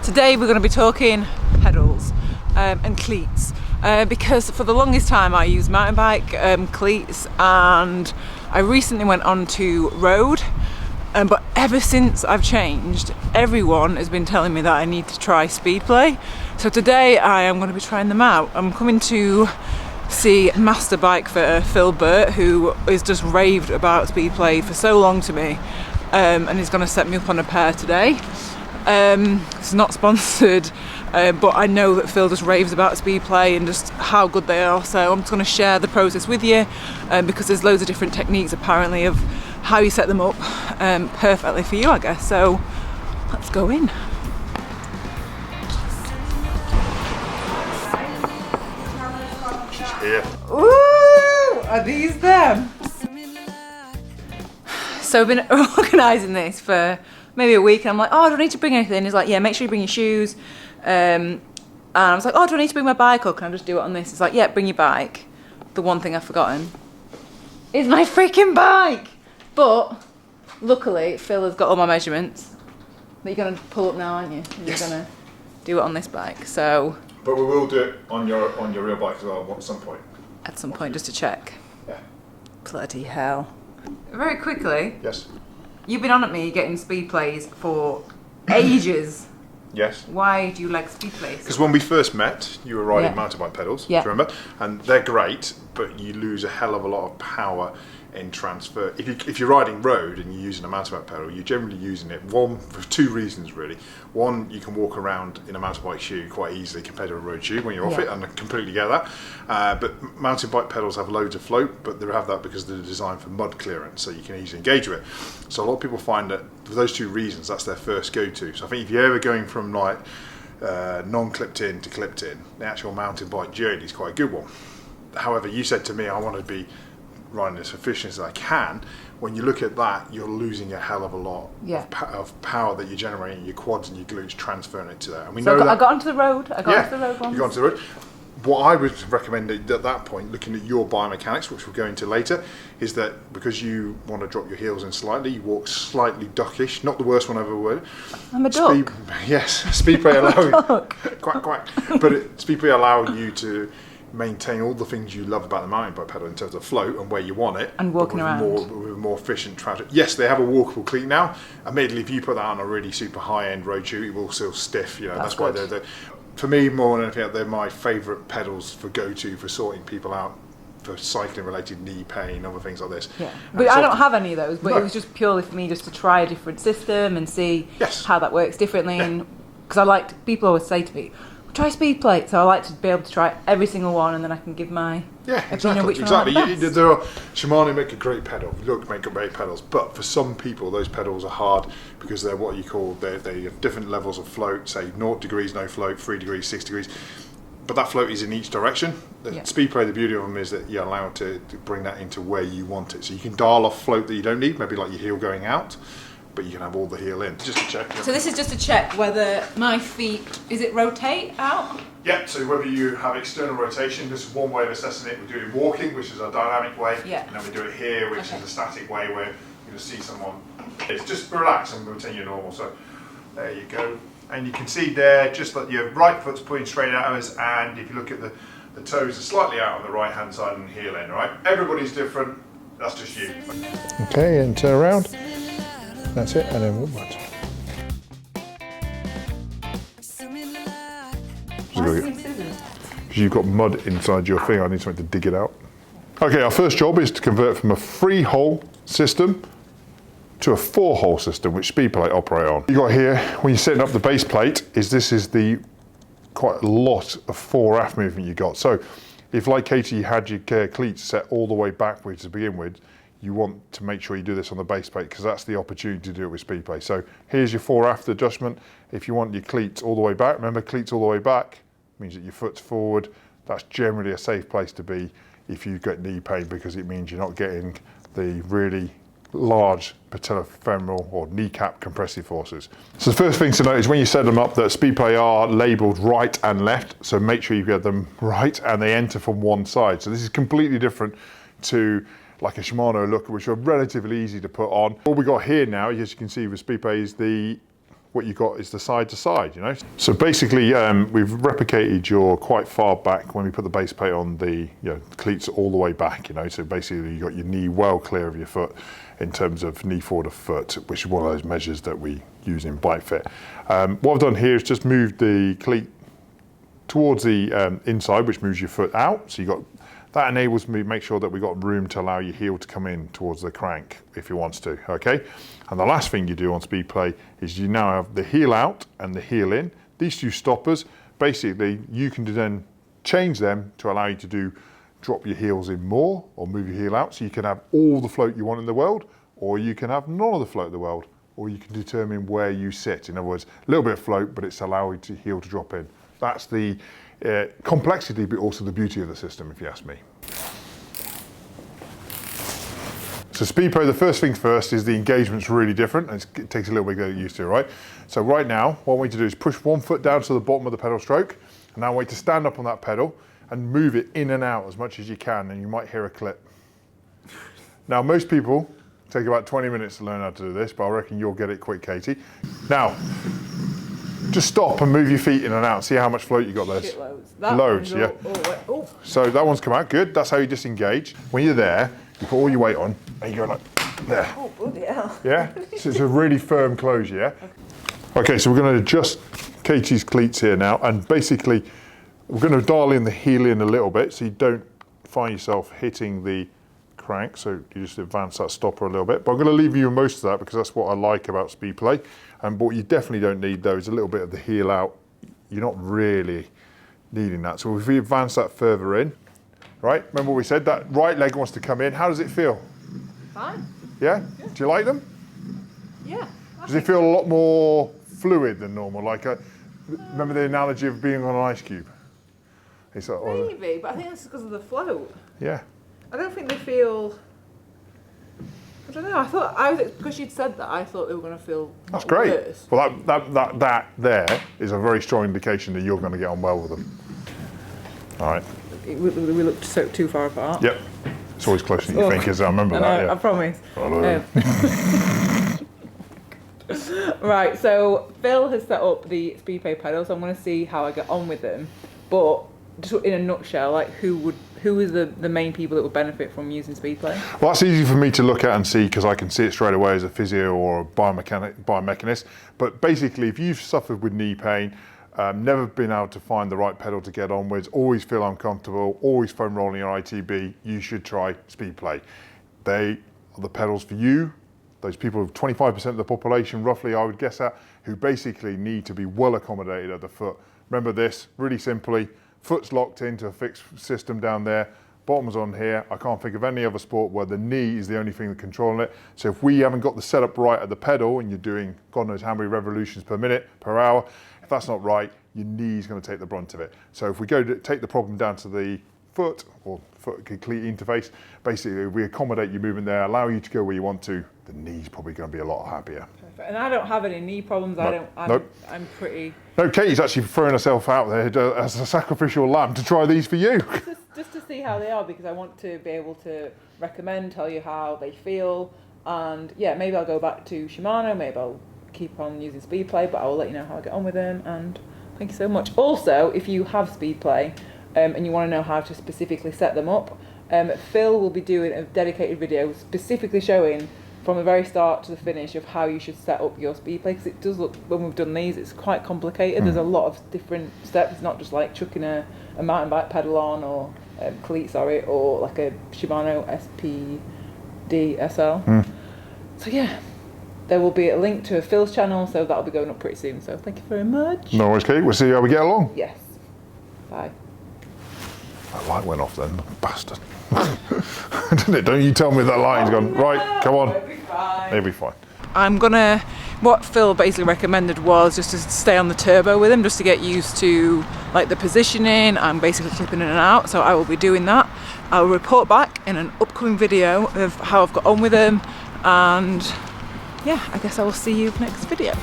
Today we're going to be talking pedals and cleats because for the longest time I used mountain bike cleats, and I recently went on to road, but ever since I've changed, everyone has been telling me that I need to try Speedplay. So today I am going to be trying them out. I'm coming to see master bike fitter Phil Burt, who has just raved about Speedplay for so long to me, and he's going to set me up on a pair today. It's not sponsored, but I know that Phil just raves about Speedplay and just how good they are, so I'm just going to share the process with you, because there's loads of different techniques apparently of how you set them up perfectly for you, I guess. So let's go in. Here. Ooh, are these them? So I've been organising this for maybe a week, and I'm like, oh, do I need to bring anything? He's like, yeah, make sure you bring your shoes. And I was like, oh, do I need to bring my bike, or can I just do it on this? It's like, yeah, bring your bike. The one thing I've forgotten is my freaking bike. But luckily, Phil has got all my measurements. That you're going to pull up now, aren't you? And yes. You're going to do it on this bike. So. But we will do it on your real bike as well at some point. At some point, just to check. Yeah. Bloody hell. Very quickly. Yes. You've been on at me getting Speedplays for ages. Yes. Why do you like Speedplays? Because when we first met, you were riding mountain bike pedals, do you remember? And they're great, but you lose a hell of a lot of power in transfer. If you're riding road and you're using a mountain bike pedal, you're generally using it for two reasons really. One, you can walk around in a mountain bike shoe quite easily compared to a road shoe when you're off it, and I completely get that. But mountain bike pedals have loads of float, but they have that because they're designed for mud clearance, so you can easily engage with it. So a lot of people find that for those two reasons, that's their first go-to. So I think if you're ever going from like non-clipped in to clipped in, the actual mountain bike journey is quite a good one. However, you said to me, I want to be riding as efficient as I can. When you look at that, you're losing a hell of a lot of power that you're generating, your quads and your glutes, transferring it to that. And we know that. I got onto the road. I got onto the road once. You got onto the road. What I would recommend at that point, looking at your biomechanics, which we'll go into later, is that because you want to drop your heels in slightly, you walk slightly duckish. Not the worst one I've ever heard. I'm a duck. Yes, Speedplay allow quack quack. But Speedplay allow you to maintain all the things you love about the mountain bike pedal in terms of float and where you want it, and walking around with more efficient traction. Yes, they have a walkable cleat now. Admittedly, if you put that on a really super high-end road shoe, it will still stiff. You know, that's why they're for me, more than anything else, they're my favourite pedals for go-to for sorting people out for cycling-related knee pain, other things like this. Yeah, but I don't have any of those. But it was just purely for me just to try a different system and see how that works differently. And because I liked, people always say to me, try Speedplay, so I like to be able to try every single one, and then I can give my opinion which one I like the best. There are Shimano make a great pedal, Look make great pedals, but for some people those pedals are hard because they're what you call they have different levels of float. Say 0 degrees no float, 3 degrees, 6 degrees, but that float is in each direction. The Speedplay, the beauty of them is that you're allowed to bring that into where you want it, so you can dial off float that you don't need, maybe like your heel going out, but you can have all the heel in. Just to check. So this is just to check whether my feet, is it rotate out? Yeah, so whether you have external rotation, this is one way of assessing it. We do it in walking, which is a dynamic way, and then we do it here, which is a static way where you're going to see someone. It's just relax and pretend you're normal. So there you go. And you can see there, just that your right foot's pointing straight at us, and if you look at the toes are slightly out on the right hand side and heel end, right? Everybody's different, that's just you. Okay, and turn around. That's it, and then walk back. Because you've got mud inside your thing, I need something to dig it out. Okay, our first job is to convert from a 3-hole system to a 4-hole system, which Speedplay operate on. You got here, when you're setting up the base plate, this is the quite a lot of fore-aft movement you got. So, if like Katie, you had your cleats set all the way backwards to begin with, you want to make sure you do this on the base plate because that's the opportunity to do it with Speedplay. So here's your fore-aft adjustment. If you want your cleats all the way back, remember cleats all the way back means that your foot's forward. That's generally a safe place to be if you get knee pain because it means you're not getting the really large patellofemoral or kneecap compressive forces. So the first thing to note is when you set them up that Speedplay are labelled right and left, so make sure you get them right and they enter from one side. So this is completely different to like a Shimano look, which are relatively easy to put on. What we got here now, as you can see with Speedplay, is what you got is the side to side, you know. So basically, we've replicated your quite far back when we put the base plate on the cleats all the way back, you know. So basically, you got your knee well clear of your foot in terms of knee forward of foot, which is one of those measures that we use in bike fit. What I've done here is just moved the cleat towards the inside, which moves your foot out. So you got that enables me to make sure that we've got room to allow your heel to come in towards the crank if you want to, okay? And the last thing you do on Speedplay is you now have the heel out and the heel in. These two stoppers, basically you can then change them to allow you to drop your heels in more or move your heel out, so you can have all the float you want in the world, or you can have none of the float in the world, or you can determine where you sit. In other words, a little bit of float, but it's allowing your heel to drop in. That's the complexity, but also the beauty of the system, if you ask me. So Speedplay, the first thing first is the engagement's really different, and it takes a little bit to get used to, right? So right now, what I want you to do is push one foot down to the bottom of the pedal stroke, and now I want you to stand up on that pedal and move it in and out as much as you can, and you might hear a clip. Now, most people take about 20 minutes to learn how to do this, but I reckon you'll get it quick, Katie. Now, just stop and move your feet in and out. See how much float you got there. Loads, yeah. Oh. So that one's come out, good. That's how you disengage. When you're there, you put all your weight on and you go like there. Oh, bloody hell. Yeah? So it's a really firm close, yeah? Okay, so we're going to adjust Katie's cleats here now, and basically we're going to dial in the heel in a little bit so you don't find yourself hitting the crank, so you just advance that stopper a little bit. But I'm going to leave you most of that because that's what I like about Speedplay. But what you definitely don't need though is a little bit of the heel out. You're not really needing that. So if we advance that further in, right? Remember what we said, that right leg wants to come in. How does it feel? Fine. Yeah? Do you like them? Yeah. Does it feel a lot more fluid than normal? Remember the analogy of being on an ice cube? It's like, maybe, but I think that's because of the float. Yeah. I don't think they feel. I don't know. Because you'd said that, I thought they were going to feel. That's great. Worse. Well, that there is a very strong indication that you're going to get on well with them. All right. We looked too far apart. Yep. It's always closer than you think, is I remember that. Yeah. I promise. Right. So Phil has set up the Speedplay pedals. So I'm going to see how I get on with them, but just in a nutshell, like who is the main people that would benefit from using Speedplay? Well, that's easy for me to look at and see because I can see it straight away as a physio or a biomechanist. But basically, if you've suffered with knee pain, never been able to find the right pedal to get on with, always feel uncomfortable, always foam rolling your ITB, you should try Speedplay. They are the pedals for you. Those people, 25% of the population, roughly, I would guess at, who basically need to be well accommodated at the foot. Remember this, really simply, foot's locked into a fixed system down there, bottom's on here. I can't think of any other sport where the knee is the only thing that's controlling it. So if we haven't got the setup right at the pedal and you're doing God knows how many revolutions per minute, per hour, if that's not right, your knee's going to take the brunt of it. So if we go to take the problem down to the foot or foot cleat interface, basically we accommodate your movement there, allow you to go where you want to, the knee's probably going to be a lot happier. Perfect. And I don't have any knee problems. I'm pretty. No, Katie's actually throwing herself out there as a sacrificial lamb to try these for you. Just to see how they are, because I want to be able to recommend, tell you how they feel, and yeah, maybe I'll go back to Shimano, maybe I'll keep on using Speedplay, but I will let you know how I get on with them, and thank you so much. Also, if you have Speedplay and you want to know how to specifically set them up, Phil will be doing a dedicated video specifically showing from the very start to the finish of how you should set up your Speedplay, because it does look, when we've done these, it's quite complicated. There's a lot of different steps. It's not just like chucking a mountain bike pedal on, or cleats, or like a Shimano SPD-SL. So yeah, there will be a link to Phil's channel, so that'll be going up pretty soon. So thank you very much. No worries, Kate. We'll see how we get along. Yes. Bye. That light went off then, bastard. Didn't it? Don't you tell me that line's gone. Right, come on. It'll be fine. It'll be fine. What Phil basically recommended was just to stay on the turbo with him, just to get used to like the positioning and basically clipping in and out. So I will be doing that. I'll report back in an upcoming video of how I've got on with him, and yeah, I guess I will see you next video.